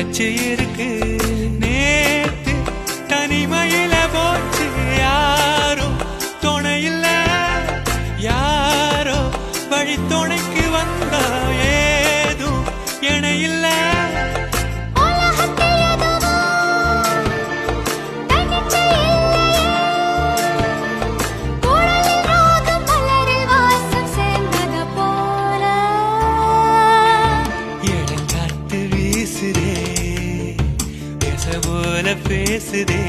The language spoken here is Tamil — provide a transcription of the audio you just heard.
நிலச்சி இருக்கு. நேத்து தனிமையில போச்சு யாரோ துணையில்ல, யாரோ வழி துணைக்கு வந்தா ஏதும் இணையில்ல. போல பேசுதே